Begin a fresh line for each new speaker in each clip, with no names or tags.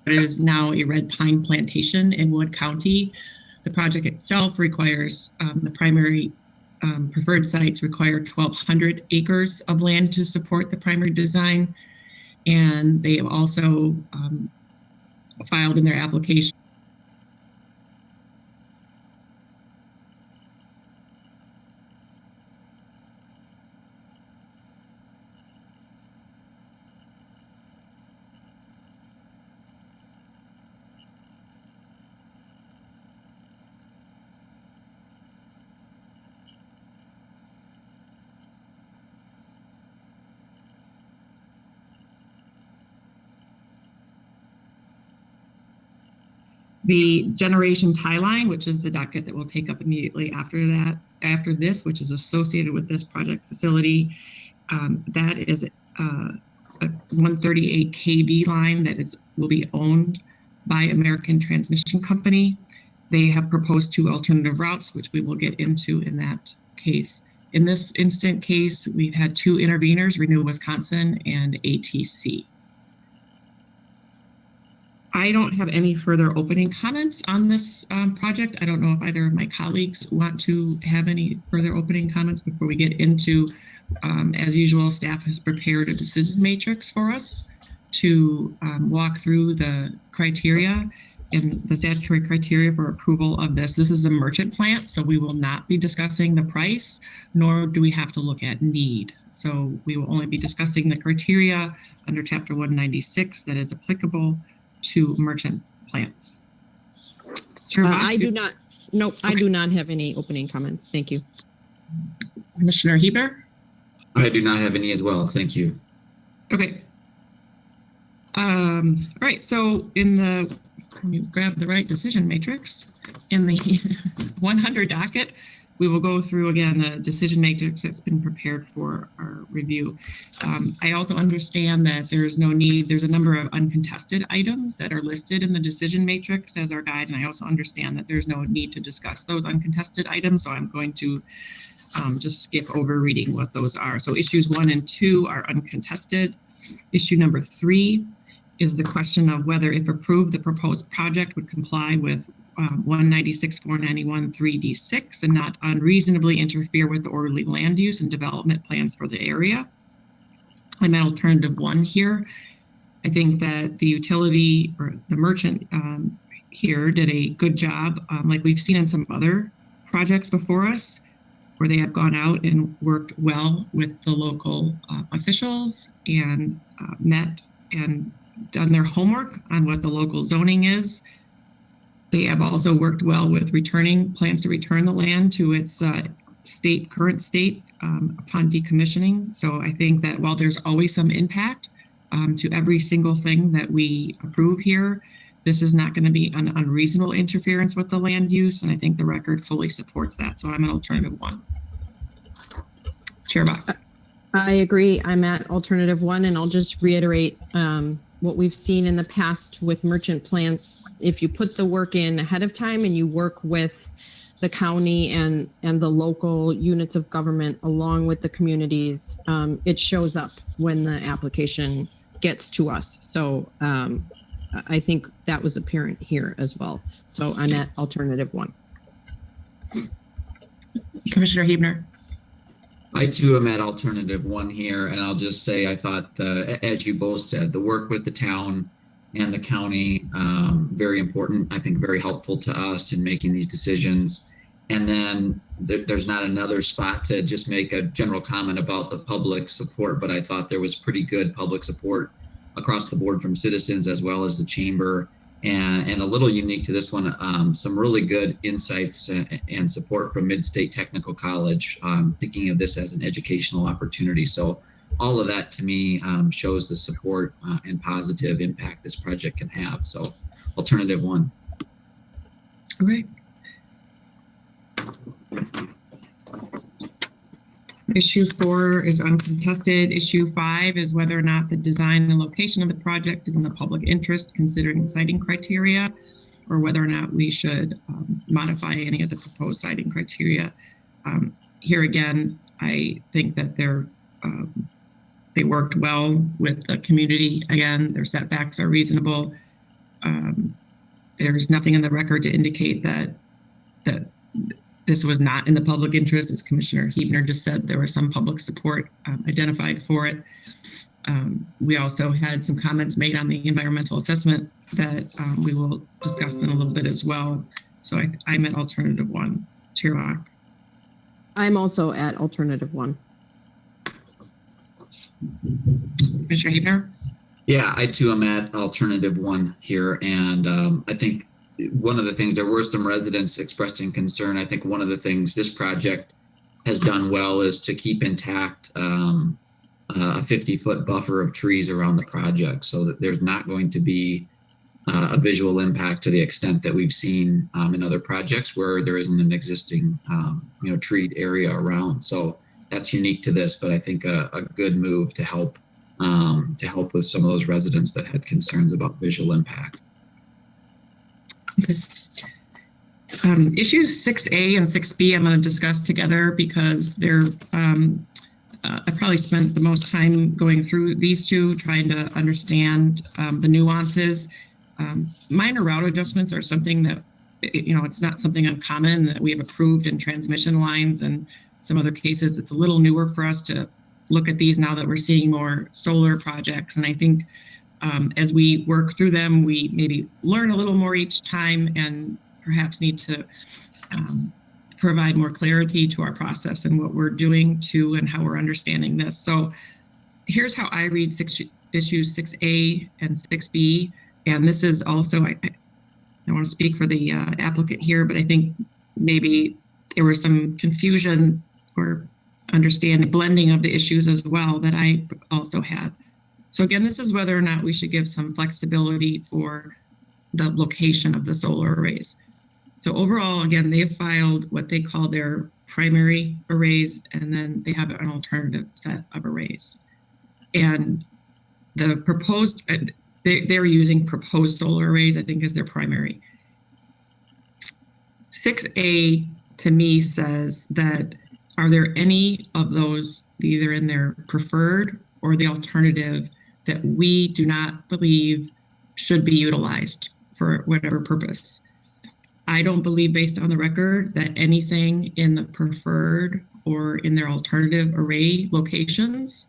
it is now a red pine plantation in Wood County. The project itself requires the primary preferred sites require 1,200 acres of land to support the primary design. And they have also filed in their application the generation tie line, which is the docket that we'll take up immediately after this, which is associated with this project facility. That is a 138 kV line that will be owned by American Transmission Company. They have proposed 2 alternative routes, which we will get into in that case. In this instant case, we've had 2 interveners, Renew Wisconsin and ATC. I don't have any further opening comments on this project. I don't know if either of my colleagues want to have any further opening comments before we get into, as usual, staff has prepared a decision matrix for us to walk through the criteria and the statutory criteria for approval of this. This is a merchant plant, so we will not be discussing the price, nor do we have to look at need. So we will only be discussing the criteria under Chapter 196 that is applicable to merchant plants.
I do not. Nope, okay. I do not have any opening comments. Thank you.
Commissioner Huebner?
I do not have any as well. Thank you.
Okay. All right. So let me grab the right decision matrix. In the 100 docket, we will go through again the decision matrix that's been prepared for our review. I also understand that there's no need, there's a number of uncontested items that are listed in the decision matrix as our guide, and I also understand that there's no need to discuss those uncontested items, so I'm going to just skip over reading what those are. So issues 1 and 2 are uncontested. Issue number 3 is the question of whether, if approved, the proposed project would comply with 196-491 3D6 and not unreasonably interfere with the orderly land use and development plans for the area. I'm at alternative 1 here. I think that the utility or the merchant here did a good job, like we've seen in some other projects before us, where they have gone out and worked well with the local officials and met and done their homework on what the local zoning is. They have also worked well with plans to return the land to its current state upon decommissioning. So I think that while there's always some impact to every single thing that we approve here, this is not going to be an unreasonable interference with the land use, and I think the record fully supports that. So I'm at alternative 1. Chair Bach.
I agree. I'm at alternative 1, and I'll just reiterate what we've seen in the past with merchant plants. If you put the work in ahead of time and you work with the county and the local units of government along with the communities, it shows up when the application gets to us. So I think that was apparent here as well. So I'm at alternative 1.
Commissioner Huebner.
I too am at alternative 1 here, and I'll just say I thought, as you both said, the work with the town and the county, very important, I think very helpful to us in making these decisions. And then there's not another spot to just make a general comment about the public support, but I thought there was pretty good public support across the board from citizens as well as the chamber. And a little unique to this one, some really good insights and support from Mid-State Technical College, thinking of this as an educational opportunity. So all of that to me shows the support and positive impact this project can have. So alternative 1.
All right. Issue 4 is uncontested. Issue 5 is whether or not the design and location of the project is in the public interest, considering the siting criteria, or whether or not we should modify any of the proposed siting criteria. Here again, I think that they worked well with the community. Again, their setbacks are reasonable. There's nothing in the record to indicate that this was not in the public interest. As Commissioner Huebner just said, there was some public support identified for it. We also had some comments made on the environmental assessment that we will discuss in a little bit as well. So I'm at alternative 1. Chair Locke.
I'm also at alternative 1.
Commissioner Huebner.
Yeah, I too am at alternative 1 here. And I think one of the things, there were some residents expressing concern. I think one of the things this project has done well is to keep intact a 50-foot buffer of trees around the project so that there's not going to be a visual impact to the extent that we've seen in other projects where there isn't an existing treed area around. So that's unique to this, but I think a good move to help with some of those residents that had concerns about visual impact.
Okay. Issues 6A and 6B I'm going to discuss together because they're I probably spent the most time going through these two, trying to understand the nuances. Minor route adjustments are something that, it's not something uncommon that we have approved in transmission lines and some other cases. It's a little newer for us to look at these now that we're seeing more solar projects. And I think as we work through them, we maybe learn a little more each time and perhaps need to provide more clarity to our process and what we're doing to and how we're understanding this. So here's how I read issues 6A and 6B. And this is also, I want to speak for the applicant here, but I think maybe there was some confusion or blending of the issues as well that I also had. So again, this is whether or not we should give some flexibility for the location of the solar arrays. So overall, again, they have filed what they call their primary arrays, and then they have an alternative set of arrays. And the proposed, they're using proposed solar arrays, I think, as their primary. 6A to me says that, are there any of those either in their preferred or the alternative that we do not believe should be utilized for whatever purpose? I don't believe, based on the record, that anything in the preferred or in their alternative array locations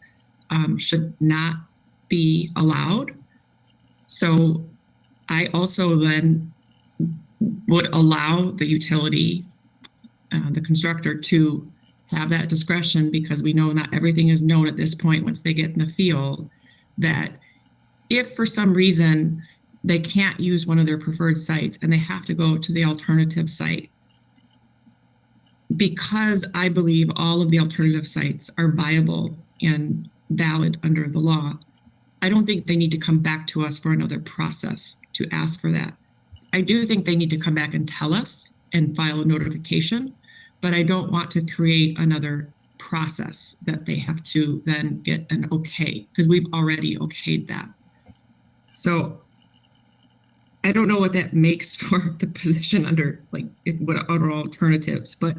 should not be allowed. So I also then would allow the utility, the constructor, to have that discretion, because we know not everything is known at this point once they get in the field, that if for some reason they can't use one of their preferred sites and they have to go to the alternative site, because I believe all of the alternative sites are viable and valid under the law, I don't think they need to come back to us for another process to ask for that. I do think they need to come back and tell us and file a notification, but I don't want to create another process that they have to then get an okay, because we've already okayed that. So I don't know what that makes for the position under, what other alternatives, but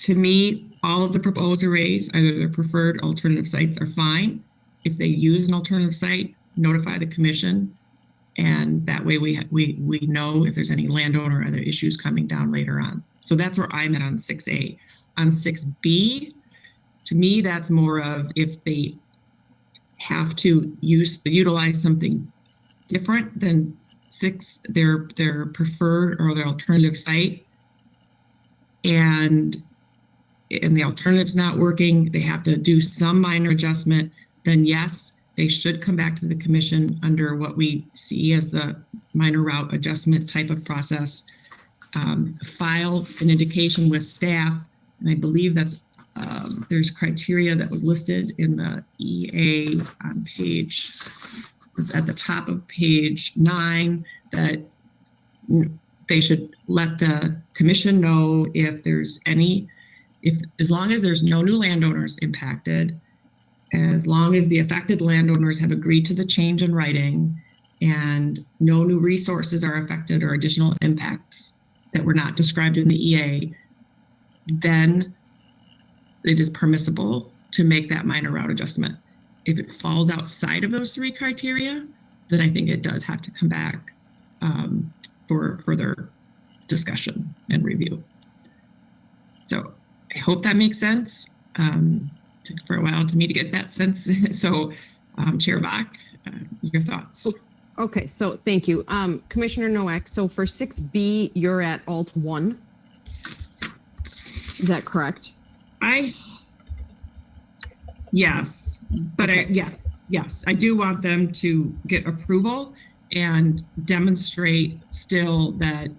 to me, all of the proposed arrays, either their preferred alternative sites, are fine. If they use an alternative site, notify the commission, and that way we know if there's any landowner or other issues coming down later on. So that's where I'm at on 6A. On 6B, to me, that's more of if they have to utilize something different than their preferred or their alternative site, and the alternative's not working, they have to do some minor adjustment, then yes, they should come back to the commission under what we see as the minor route adjustment type of process, file an indication with staff, and I believe that's there's criteria that was listed in the EA on page, it's at the top of page 9, that they should let the commission know if there's as long as there's no new landowners impacted, as long as the affected landowners have agreed to the change in writing, and no new resources are affected or additional impacts that were not described in the EA, then it is permissible to make that minor route adjustment. If it falls outside of those 3 criteria, then I think it does have to come back for further discussion and review. So I hope that makes sense. Took for a while to me to get that sense. So Chair Bach, your thoughts?
Okay, so thank you. Commissioner Nowak, so for 6B, you're at Alt 1. Is that correct?
Yes, but
Okay.
yes, I do want them to get approval and demonstrate still that,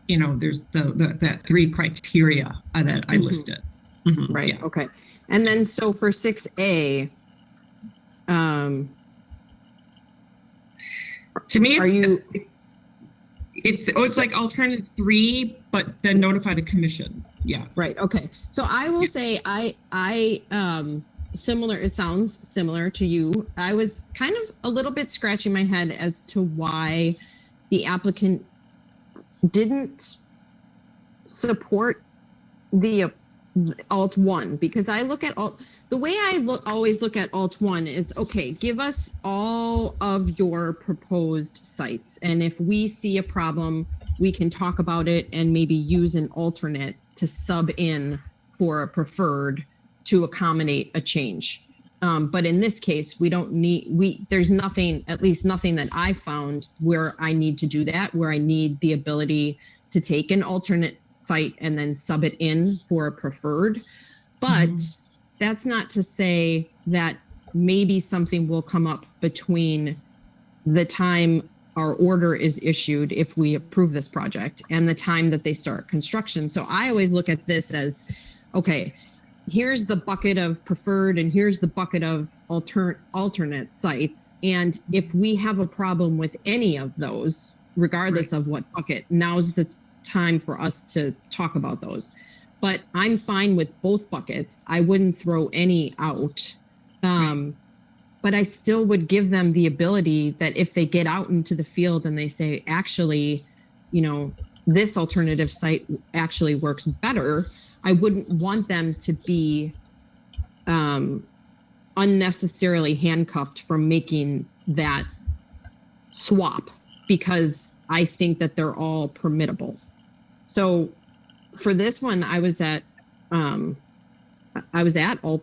there's that 3 criteria that I listed.
Right,
Yeah.
okay. And then so for 6A,
To me,
are you,
it's like alternative 3, but then notify the commission. Yeah.
right, okay. So I will say similar, it sounds similar to you. I was kind of a little bit scratching my head as to why the applicant didn't support the Alt 1, because I look at the way I always look at Alt 1 is, okay, give us all of your proposed sites. And if we see a problem, we can talk about it and maybe use an alternate to sub in for a preferred to accommodate a change. But in this case, we don't need, there's nothing, at least nothing that I found where I need to do that, where I need the ability to take an alternate site and then sub it in for a preferred. But that's not to say that maybe something will come up between the time our order is issued, if we approve this project, and the time that they start construction. So I always look at this as, okay, here's the bucket of preferred and here's the bucket of alternate sites. And if we have a problem with any of those, regardless of what bucket, now's the time for us to talk about those. But I'm fine with both buckets. I wouldn't throw any out. But I still would give them the ability that if they get out into the field and they say, actually, this alternative site actually works better, I wouldn't want them to be unnecessarily handcuffed from making that swap, because I think that they're all permittable. So for this one, I was at Alt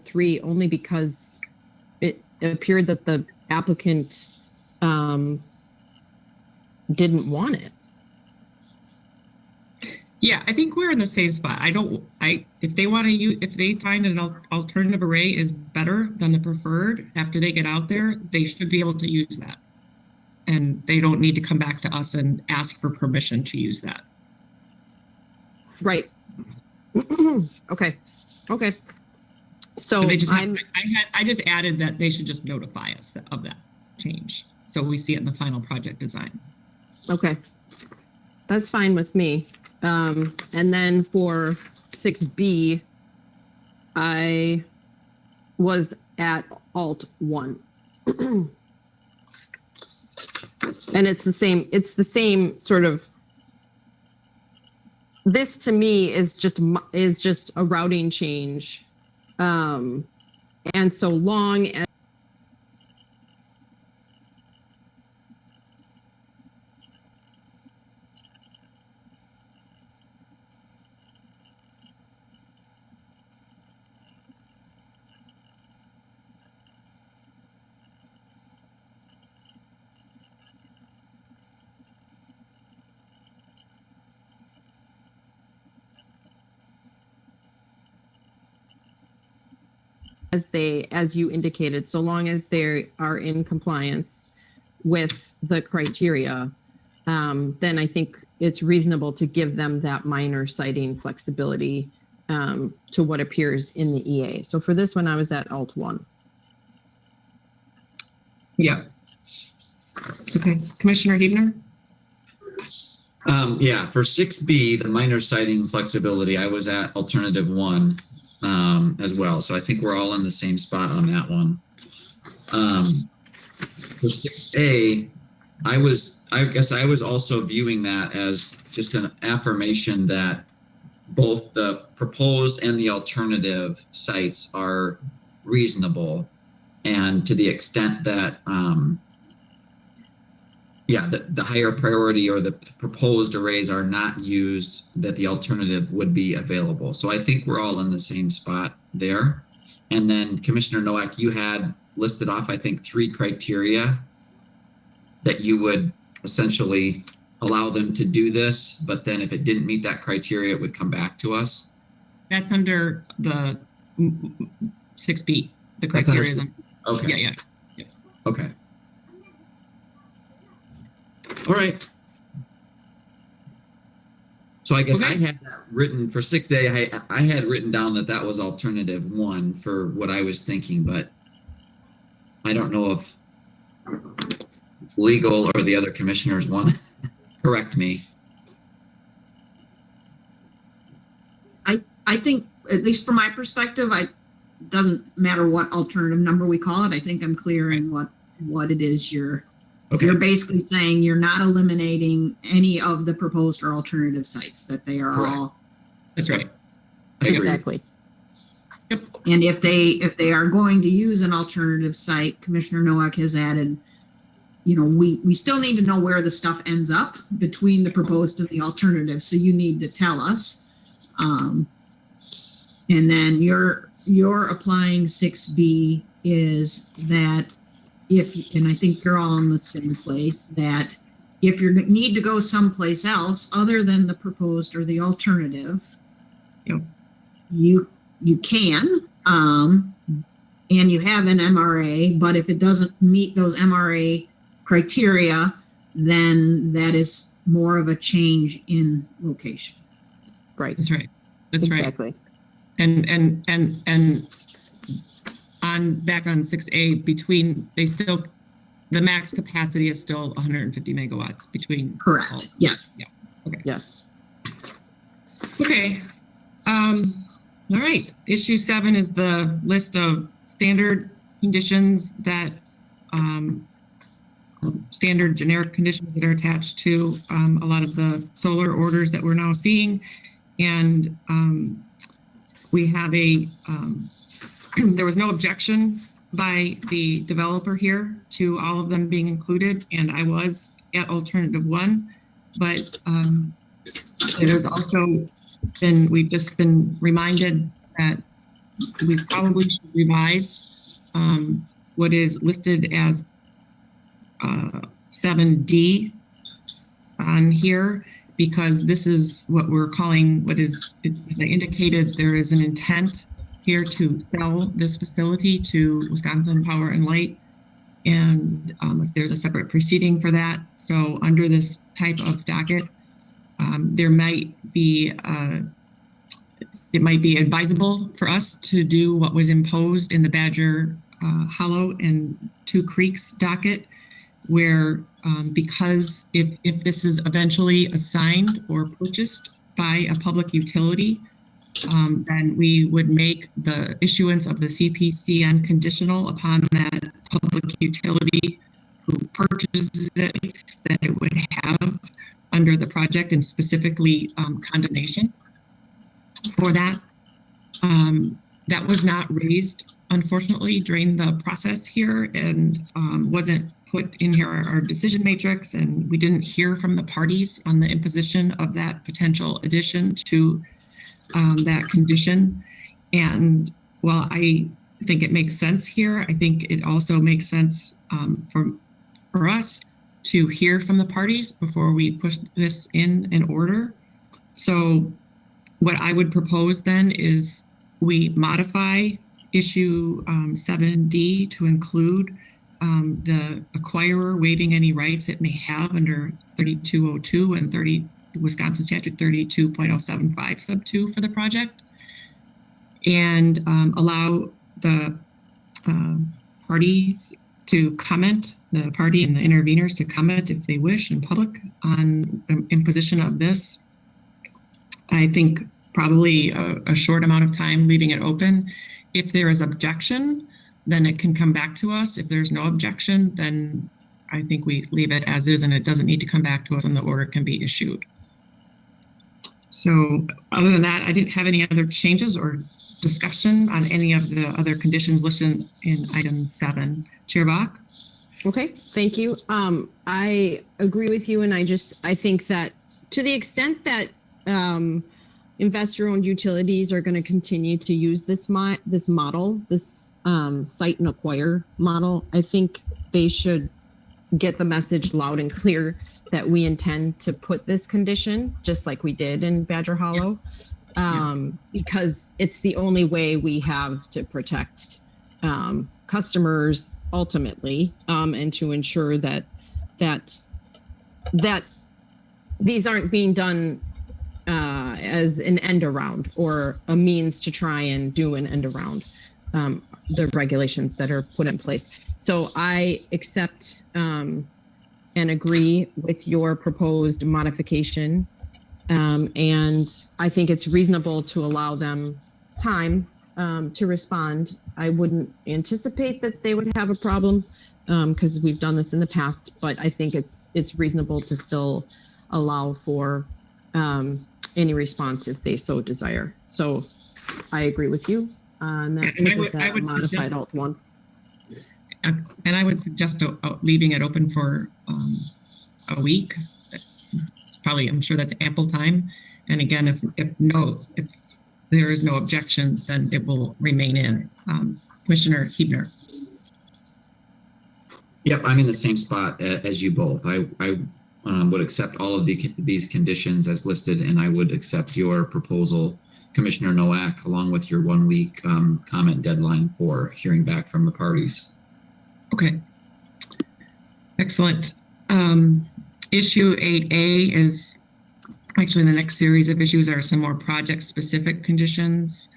3 only because it appeared that the applicant didn't want it.
Yeah, I think we're in the same spot. If they want to use, if they find an alternative array is better than the preferred after they get out there, they should be able to use that. And they don't need to come back to us and ask for permission to use that.
Right. Okay. So
they just I just added that they should just notify us of that change, so we see it in the final project design.
Okay, that's fine with me. And then for 6B, I was at Alt 1. And it's the same sort of, this to me is just a routing change. And so long as as you indicated, so long as they are in compliance with the criteria, then I think it's reasonable to give them that minor siting flexibility to what appears in the EA. So for this one, I was at Alt 1.
Yeah. Okay, Commissioner Huebner?
Yeah, for 6B, the minor siting flexibility, I was at alternative 1 as well. So I think we're all in the same spot on that one. For 6A, I guess I was also viewing that as just an affirmation that both the proposed and the alternative sites are reasonable. And to the extent that yeah, the higher priority or the proposed arrays are not used, that the alternative would be available. So I think we're all in the same spot there. And then Commissioner Nowak, you had listed off, I think, 3 criteria that you would essentially allow them to do this, but then if it didn't meet that criteria, it would come back to us.
That's under the 6B, the
That's under
criteria.
Okay.
Yeah.
Okay. All right. So I guess I
Okay.
had that written for 6A. I had written down that was alternative 1 for what I was thinking, but I don't know if legal or the other commissioners want to correct me.
I think, at least from my perspective, doesn't matter what alternative number we call it. I think I'm clear in what it is you're basically saying. You're not eliminating any of the proposed or alternative sites, that they are
Correct.
all.
That's right.
I agree.
Exactly.
And if they are going to use an alternative site, Commissioner Nowak has added, we still need to know where the stuff ends up between the proposed and the alternative. So you need to tell us. And then you're applying 6B is that and I think you're all in the same place, that if you need to go someplace else other than the proposed or the alternative,
Yep.
you can, and you have an MRA, but if it doesn't meet those MRA criteria, then that is more of a change in location.
Right.
That's right. That's right.
Exactly.
And back on 6A, the max capacity is still 150 megawatts between.
Correct. Yes.
Yeah. Okay.
Yes.
Okay. All right. Issue 7 is the list of standard conditions that, standard generic conditions that are attached to a lot of the solar orders that we're now seeing. And we have there was no objection by the developer here to all of them being included, and I was at alternative 1, but it has also we've just been reminded that we probably should revise what is listed as 7D on here, because this is what we're calling, as I indicated, there is an intent here to sell this facility to Wisconsin Power and Light, and there's a separate proceeding for that. So under this type of docket, there might be it might be advisable for us to do what was imposed in the Badger Hollow and Two Creeks docket, where because if this is eventually assigned or purchased by a public utility, then we would make the issuance of the CPCN conditional upon that public utility who purchases it, that it would have under the project, and specifically condemnation for that. That was not raised, unfortunately, during the process here, and wasn't put in here our decision matrix, and we didn't hear from the parties on the imposition of that potential addition to that condition. And while I think it makes sense here, I think it also makes sense for us to hear from the parties before we push this in order. So what I would propose then is we modify issue 7D to include the acquirer waiving any rights it may have under 3202 and Wisconsin Statute 32.075 sub 2 for the project, and allow the parties to comment, the party and the interveners to comment if they wish in public on imposition of this. I think probably a short amount of time, leaving it open. If there is objection, then it can come back to us. If there's no objection, then I think we leave it as is, and it doesn't need to come back to us, and the order can be issued. So other than that, I didn't have any other changes or discussion on any of the other conditions listed in item 7. Chair Bach?
Okay, thank you. I agree with you, and I think that to the extent that investor-owned utilities are going to continue to use this model, this site and acquire model, I think they should get the message loud and clear that we intend to put this condition, just like we did in Badger Hollow, because it's the only way we have to protect customers ultimately, and to ensure that these aren't being done as an end around or a means to try and do an end around the regulations that are put in place. So I accept and agree with your proposed modification. And I think it's reasonable to allow them time to respond. I wouldn't anticipate that they would have a problem because we've done this in the past, but I think it's reasonable to still allow for any response if they so desire. So I agree with you. And that puts us at modified alt 1.
And I would suggest leaving it open for a week. It's probably, I'm sure that's ample time. And again, if there is no objection, then it will remain in. Commissioner Huebner.
Yep, I'm in the same spot as you both. I would accept all of these conditions as listed, and I would accept your proposal, Commissioner Nowak, along with your 1 week comment deadline for hearing back from the parties.
Okay. Excellent. Issue 8A is actually the next series of issues are some more project specific conditions.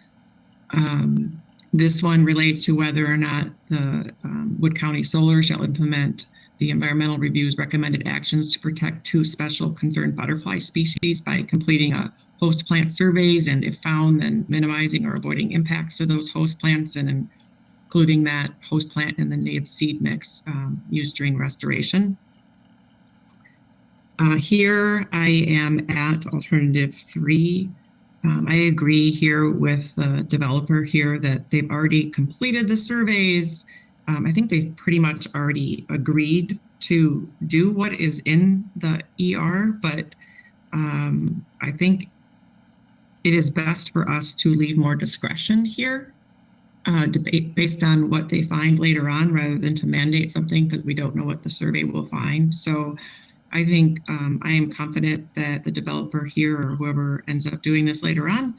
This one relates to whether or not the Wood County Solar shall implement the environmental review's recommended actions to protect 2 special concerned butterfly species by completing a host plant surveys, and if found, then minimizing or avoiding impacts to those host plants, and including that host plant in the native seed mix used during restoration. Here I am at alternative 3. I agree here with the developer here that they've already completed the surveys. I think they've pretty much already agreed to do what is in the ER, but I think it is best for us to leave more discretion here, based on what they find later on, rather than to mandate something because we don't know what the survey will find. So I think I am confident that the developer here or whoever ends up doing this later on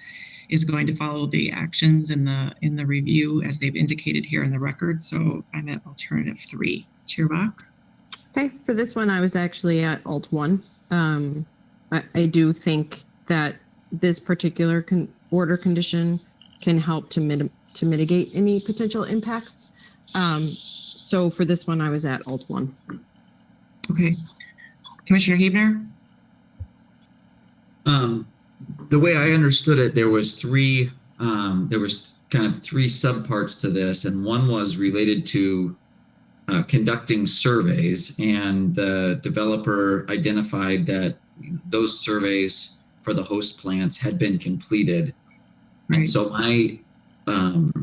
is going to follow the actions in the review as they've indicated here in the record. So I'm at alternative 3. Chair Bach?
Okay, for this one, I was actually at alt 1. I do think that this particular order condition can help to mitigate any potential impacts. So for this one, I was at alt 1.
Okay. Commissioner Huebner?
The way I understood it, there was kind of 3 subparts to this, and one was related to conducting surveys, and the developer identified that those surveys for the host plants had been completed. Right. And so my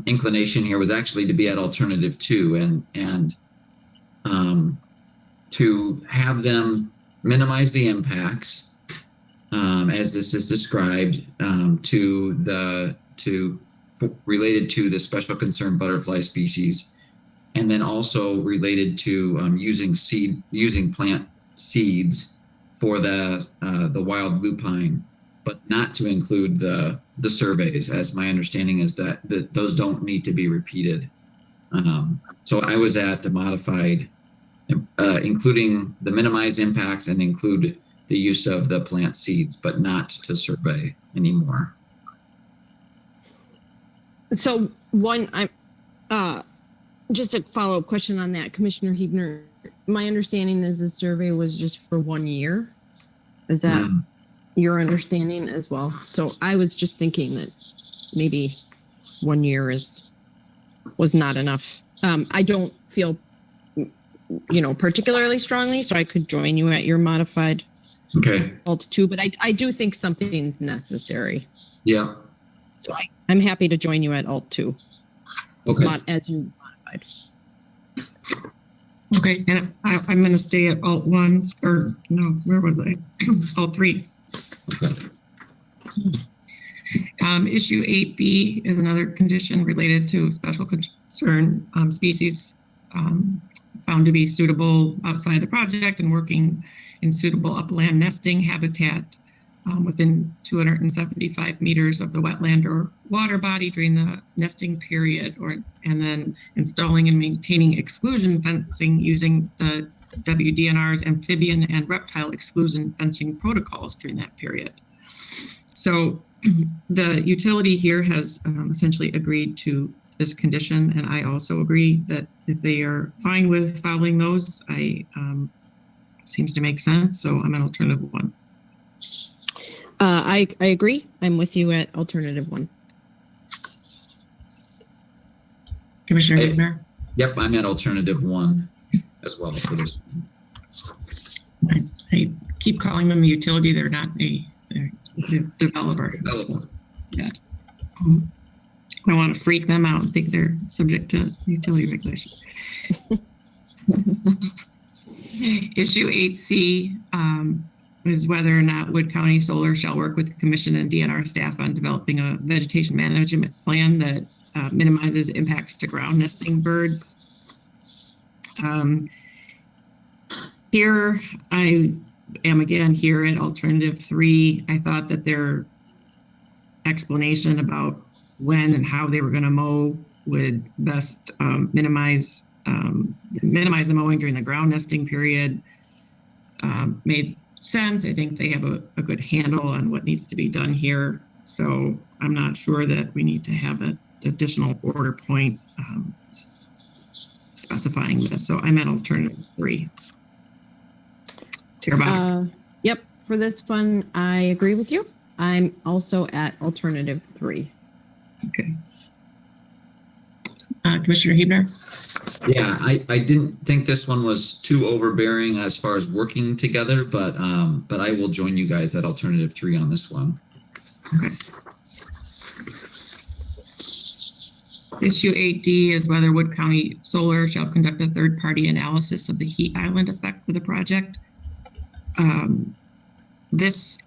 inclination here was actually to be at alternative 2 and to have them minimize the impacts as this is described related to the special concern butterfly species, and then also related to using plant seeds for the wild lupine, but not to include the surveys, as my understanding is that those don't need to be repeated. So I was at the modified, including the minimize impacts and include the use of the plant seeds, but not to survey anymore.
So just a follow-up question on that, Commissioner Huebner. My understanding is the survey was just for 1 year. Is that your understanding as well? So I was just thinking that maybe 1 year was not enough. I don't feel, particularly strongly, so I could join you at your modified alt 2, but I do think something's necessary.
Yeah.
So I'm happy to join you at alt 2.
Okay.
As you modified.
Okay, and I'm going to stay at alt 1, or no, where was I? Alt 3.
Okay.
Issue 8B is another condition related to special concern species found to be suitable outside the project and working in suitable upland nesting habitat within 275 meters of the wetland or water body during the nesting period, and then installing and maintaining exclusion fencing using the WDNR's amphibian and reptile exclusion fencing protocols during that period. So the utility here has essentially agreed to this condition, and I also agree that if they are fine with following those, seems to make sense. So I'm at alternative 1.
I agree. I'm with you at alternative 1.
Commissioner
Hey.
Huebner?
Yep, I'm at alternative 1 as well for this one.
I keep calling them the utility. They're not they're a developer. Yeah. I want to freak them out and think they're subject to utility regulation. Issue 8C is whether or not Wood County Solar shall work with the commission and DNR staff on developing a vegetation management plan that minimizes impacts to ground nesting birds. Here, I am again here at alternative 3. I thought that their explanation about when and how they were going to mow would best minimize the mowing during the ground nesting period made sense. I think they have a good handle on what needs to be done here. So I'm not sure that we need to have an additional order point specifying this. So I'm at alternative 3. Chair Bach.
Yep. For this one, I agree with you. I'm also at alternative 3.
Okay. Commissioner Huebner?
Yeah, I didn't think this one was too overbearing as far as working together, but I will join you guys at alternative 3 on this one.
Okay. Issue 8D is whether Wood County Solar shall conduct a third-party analysis of the heat island effect for the project. This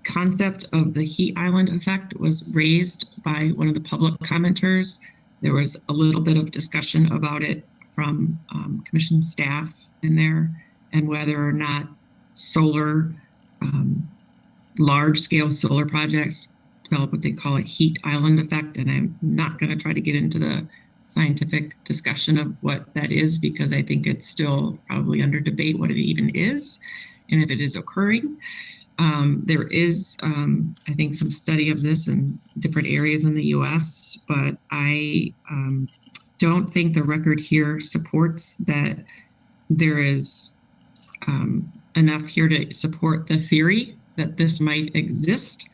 concept of the heat island effect was raised by one of the public commenters. There was a little bit of discussion about it from commission staff in there, and whether or not solar, large-scale solar projects develop what they call a heat island effect. And I'm not going to try to get into the scientific discussion of what that is, because I think it's still probably under debate what it even is and if it is occurring. There is, I think, some study of this in different areas in the U.S., but I don't think the record here supports that there is enough here to support the theory that this might exist.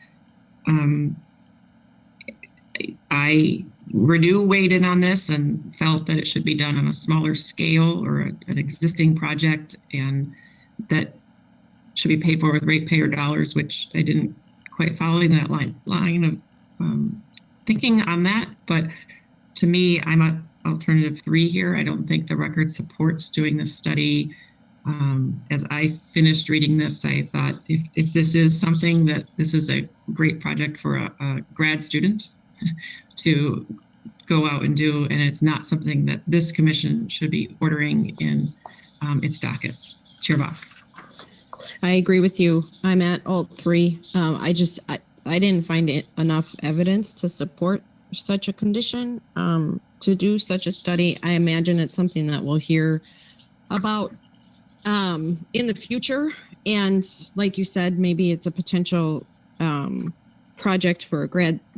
Renew weighed in on this and felt that it should be done on a smaller scale or an existing project, and that should be paid for with ratepayer dollars, which I didn't quite follow that line of thinking on that. But to me, I'm at alternative 3 here. I don't think the record supports doing this study. As I finished reading this, I thought if this is something that this is a great project for a grad student to go out and do, and it's not something that this commission should be ordering in its dockets. Chair Bach.
I agree with you. I'm at alt 3. I didn't find enough evidence to support such a condition to do such a study. I imagine it's something that we'll hear about in the future. And like you said, maybe it's a potential project for a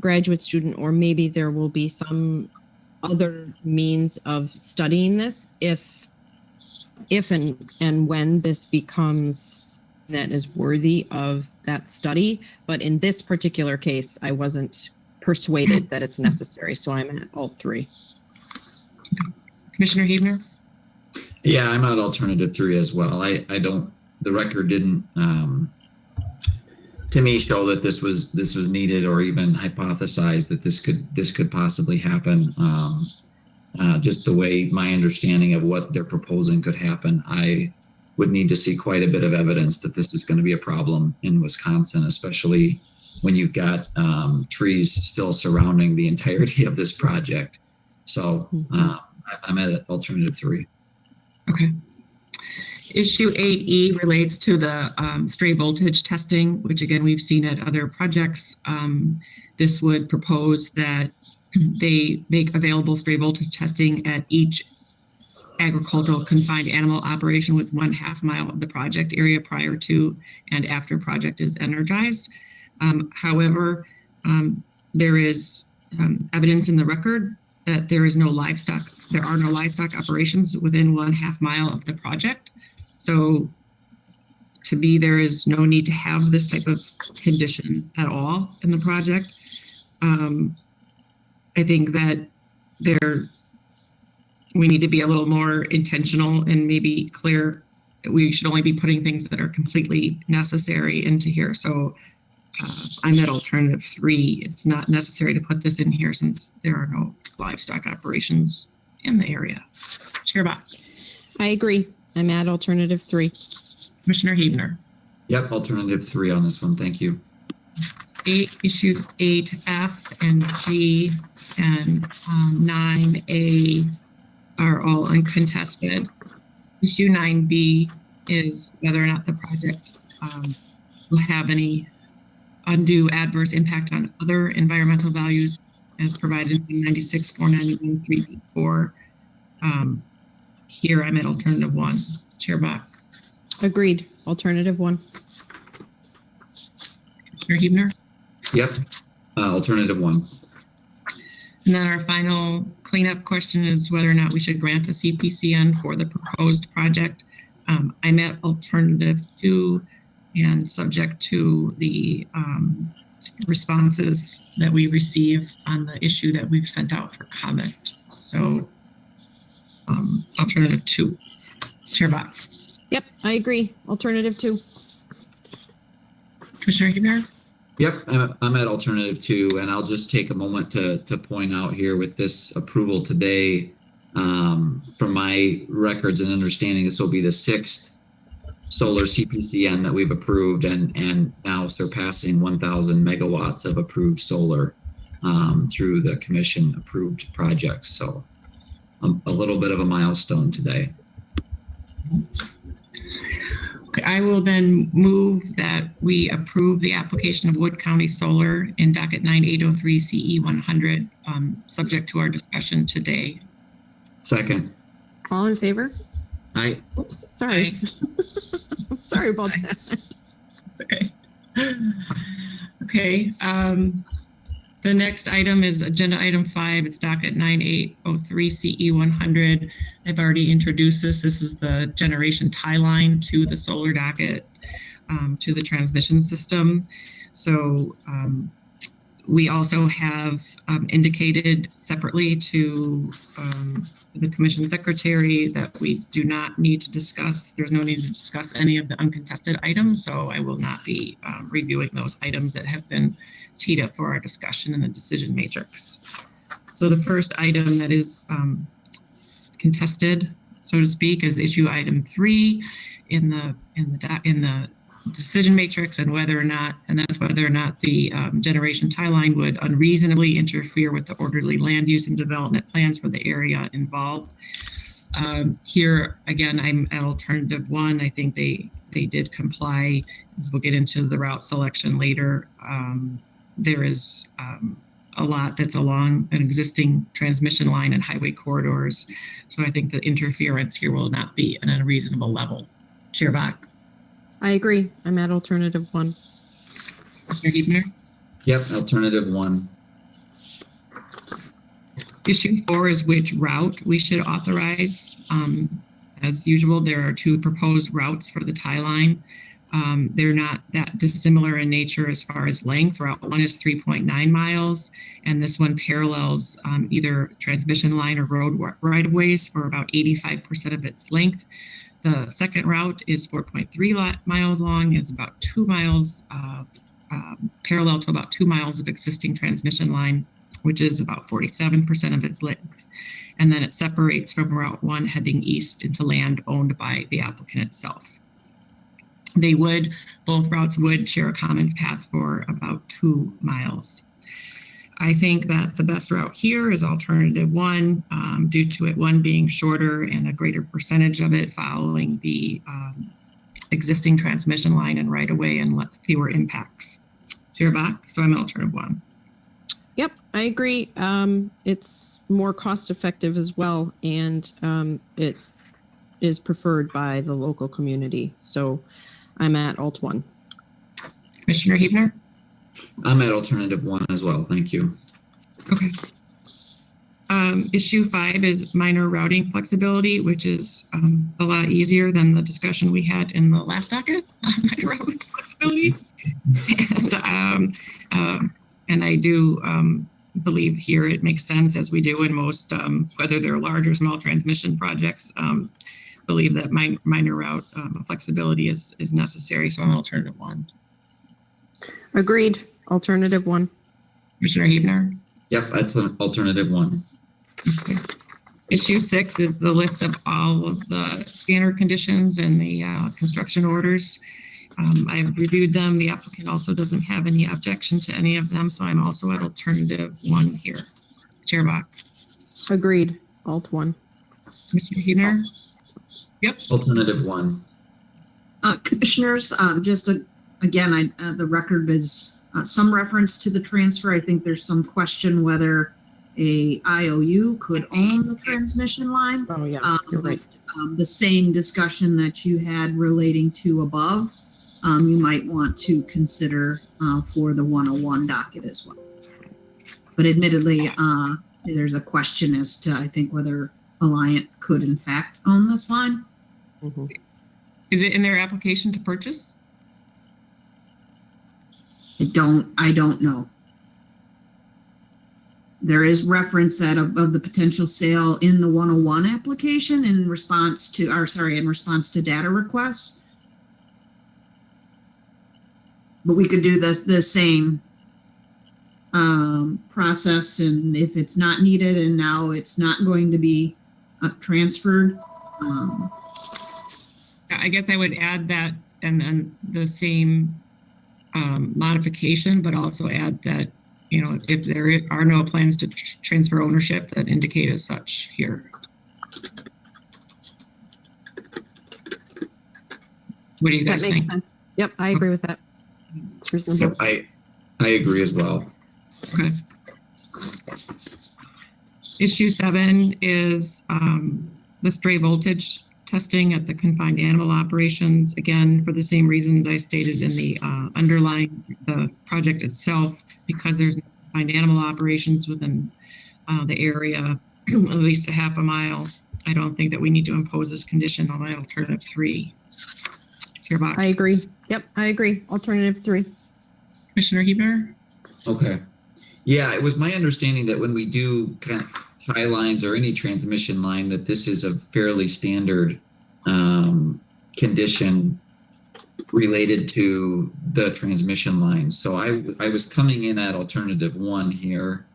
graduate student, or maybe there will be some other means of studying this if and when this becomes that is worthy of that study. But in this particular case, I wasn't persuaded that it's necessary. So I'm at alt 3.
Commissioner Huebner?
Yeah, I'm at alternative 3 as well. The record didn't to me show that this was needed, or even hypothesized that this could possibly happen. just the way my understanding of what they're proposing could happen, I would need to see quite a bit of evidence that this is going to be a problem in Wisconsin, especially when you've got trees still surrounding the entirety of this project. So I'm at alternative 3.
Okay. Issue 8E relates to the stray voltage testing, which again, we've seen at other projects. This would propose that they make available stray voltage testing at each agricultural confined animal operation with 1/2 mile of the project area prior to and after project is energized. However, there is evidence in the record that there are no livestock operations within 1/2 mile of the project. So to me, there is no need to have this type of condition at all in the project. I think that we need to be a little more intentional and maybe clear. We should only be putting things that are completely necessary into here. So I'm at alternative 3. It's not necessary to put this in here since there are no livestock operations in the area. Chair Bach.
I agree. I'm at alternative 3.
Commissioner Huebner.
Yep, alternative 3 on this one. Thank you.
Issues 8F and G and 9A are all uncontested. Issue 9B is whether or not the project will have any undue adverse impact on other environmental values as provided in 96-491-3B4. Here I'm at alternative 1. Chair Bach.
Agreed. Alternative 1.
Commissioner Huebner.
Yep, alternative 1.
And then our final cleanup question is whether or not we should grant a CPCN for the proposed project. I'm at alternative 2 and subject to the responses that we receive on the issue that we've sent out for comment. So alternative 2. Chair Bach.
Yep, I agree. Alternative 2.
Commissioner Huebner.
Yep, I'm at alternative 2, and I'll just take a moment to point out here with this approval today, from my records and understanding, this will be the 6th solar CPCN that we've approved, and now surpassing 1,000 megawatts of approved solar through the commission approved projects. So a little bit of a milestone today.
Okay, I will then move that we approve the application of Wood County Solar in docket 9803 CE 100, subject to our discussion today.
Second.
All in favor?
Aye.
Oops, sorry. Sorry about that.
Okay. Okay. The next item is agenda item 5. It's docket 9803 CE 100. I've already introduced this. This is the generation tie line to the solar docket, to the transmission system. So we also have indicated separately to the commission secretary that we do not need to discuss, there's no need to discuss any of the uncontested items. So I will not be reviewing those items that have been teed up for our discussion in the decision matrix. So the first item that is contested, so to speak, is issue item 3 in the decision matrix, and whether or not the generation tie line would unreasonably interfere with the orderly land use and development plans for the area involved. Here again, I'm at alternative 1. I think they did comply, as we'll get into the route selection later. There is a lot that's along an existing transmission line and highway corridors. So I think the interference here will not be at an unreasonable level. Chair Bach.
I agree. I'm at alternative 1.
Commissioner Huebner.
Yep, alternative 1.
Issue 4 is which route we should authorize. As usual, there are 2 proposed routes for the tie line. They're not that dissimilar in nature as far as length. Route 1 is 3.9 miles, and this one parallels either transmission line or road right-of-ways for about 85% of its length. The second route is 4.3 miles long. It's about 2 miles parallel to about 2 miles of existing transmission line. which is about 47% of its length. And then it separates from Route 1 heading east into land owned by the applicant itself. Both routes would share a common path for about 2 miles. I think that the best route here is alternative 1, due to it, 1 being shorter and a greater percentage of it following the existing transmission line and right of way and fewer impacts. Chair Bach, so I'm alternative 1.
Yep, I agree. It's more cost effective as well, and it is preferred by the local community. So I'm at alt 1.
Commissioner Hebner?
I'm at alternative 1 as well. Thank you.
Okay. Issue 5 is minor routing flexibility, which is a lot easier than the discussion we had in the last docket on minor routing flexibility. And I do believe here it makes sense, as we do in most, whether they're large or small transmission projects, believe that minor route flexibility is necessary. So I'm alternative 1.
Agreed. Alternative 1.
Commissioner Hebner?
Yep, that's alternative 1.
Okay. Issue 6 is the list of all of the standard conditions and the construction orders. I've reviewed them. The applicant also doesn't have any objection to any of them, so I'm also at alternative 1 here. Chair Bach.
Agreed. Alt 1.
Commissioner Hebner? Yep.
Alternative 1.
Commissioners, again, the record is some reference to the transfer. I think there's some question whether a IOU could own the transmission line.
Oh, yeah, you're right.
The same discussion that you had relating to above, you might want to consider for the 101 docket as well. But admittedly, there's a question as to, I think, whether Alliant could in fact own this line.
Mm-hmm.
Is it in their application to purchase?
I don't know. There is reference that of the potential sale in the 101 application in response to data requests. But we could do the same process, and if it's not needed and now it's not going to be transferred.
I guess I would add that and the same modification, but also add that, if there are no plans to transfer ownership, that indicate as such here. What do you guys
That makes
think?
sense. Yep, I agree with that. It's reasonable.
Yep, I agree as well.
Okay. Issue 7 is the stray voltage testing at the confined animal operations. Again, for the same reasons I stated in the underlying the project itself, because there's confined animal operations within the area, at least a half a mile. I don't think that we need to impose this condition on my alternative 3. Chair Bach.
I agree. Yep, I agree. Alternative 3.
Commissioner Hebner?
Okay. Yeah, it was my understanding that when we do kind of tie lines or any transmission line, that this is a fairly standard condition related to the transmission line. So I was coming in at alternative 1 here.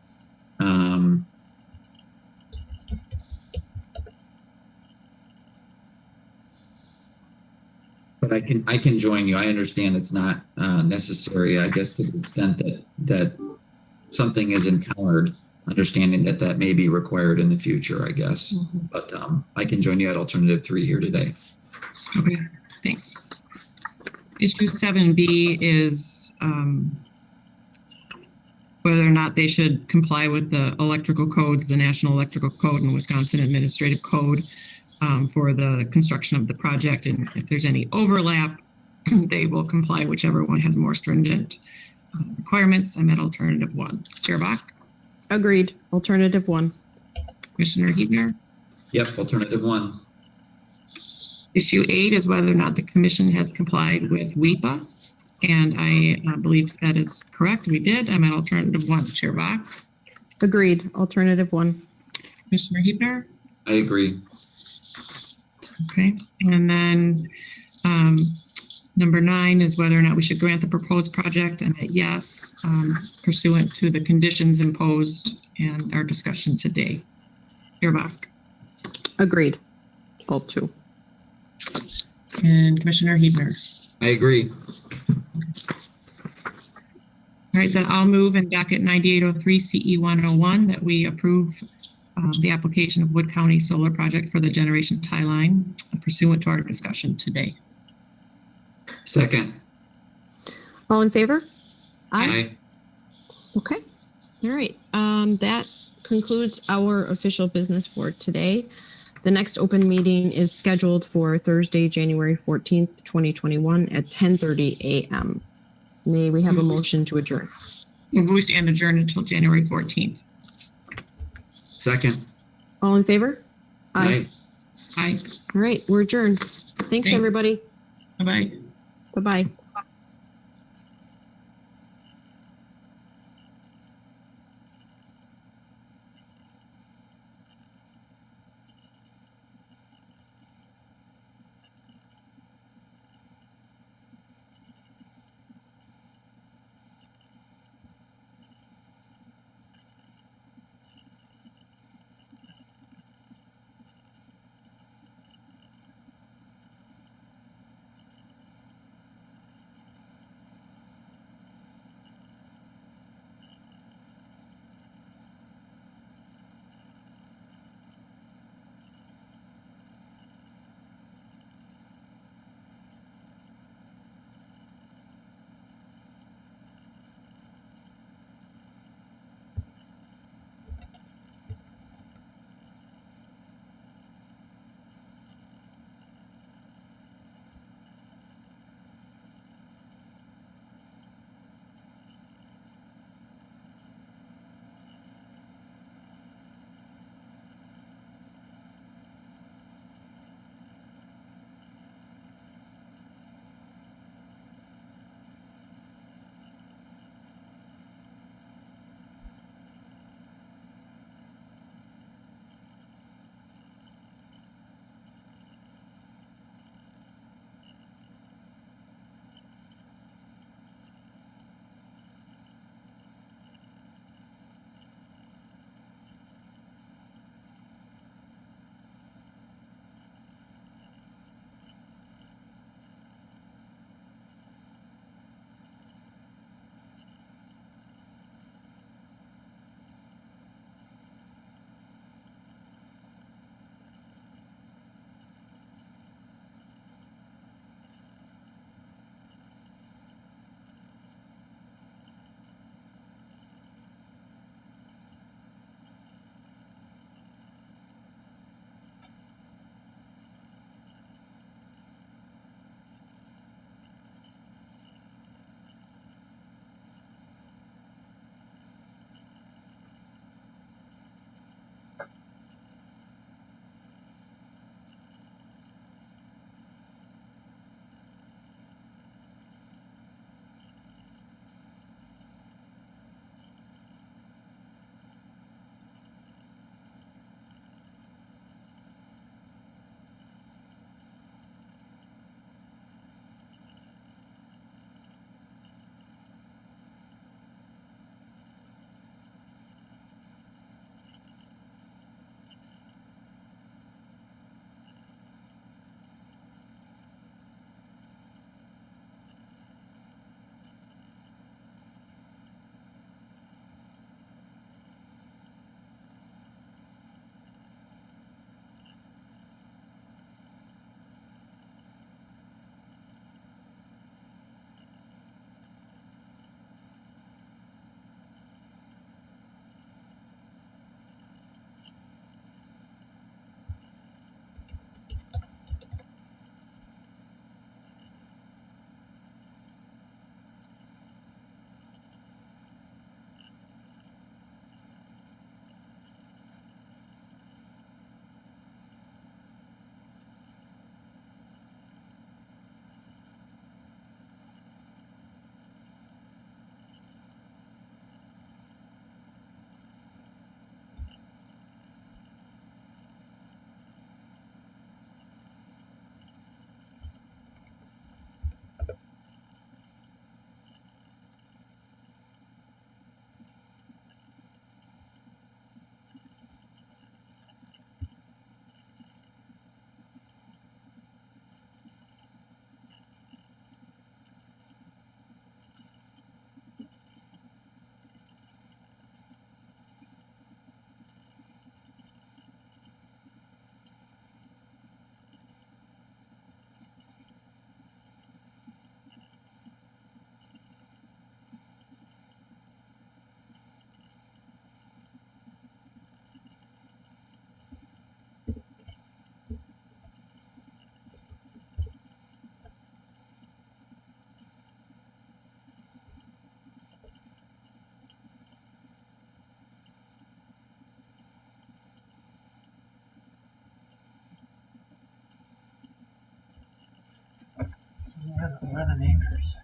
But I can join you. I understand it's not necessary, I guess, to the extent that something is encountered, understanding that may be required in the future, I guess.
Mm-hmm.
But I can join you at alternative 3 here today.
Okay, thanks. Issue 7B is whether or not they should comply with the electrical codes, the National Electrical Code and Wisconsin Administrative Code for the construction of the project. And if there's any overlap, they will comply whichever one has more stringent requirements. I'm at alternative 1. Chair Bach?
Agreed. Alternative 1.
Commissioner Hebner?
Yep, alternative 1.
Issue 8 is whether or not the commission has complied with WEPA. And I believe that is correct. We did. I'm at alternative 1. Chair Bach?
Agreed. Alternative 1.
Commissioner Hebner?
I agree.
Okay. And then Number 9 is whether or not we should grant the proposed project, and a yes, pursuant to the conditions imposed and our discussion today. Bierbach
Agreed. All two.
and Commissioner Hebner.
I agree.
All right, then I'll move in docket 9803 CE 101 that we approve the application of Wood County Solar Project for the generation tie line pursuant to our discussion today.
Second.
All in favor?
Aye.
Okay. All right. That concludes our official business for today. The next open meeting is scheduled for Thursday, January 14th, 2021 at 10:30 a.m. May we have a motion to adjourn?
We stand adjourned until January 14th.
Second.
All in favor?
Aye.
Aye.
All right. We're adjourned. Thanks,
Thanks.
everybody.
Bye-bye.
Bye-bye.
11 acres.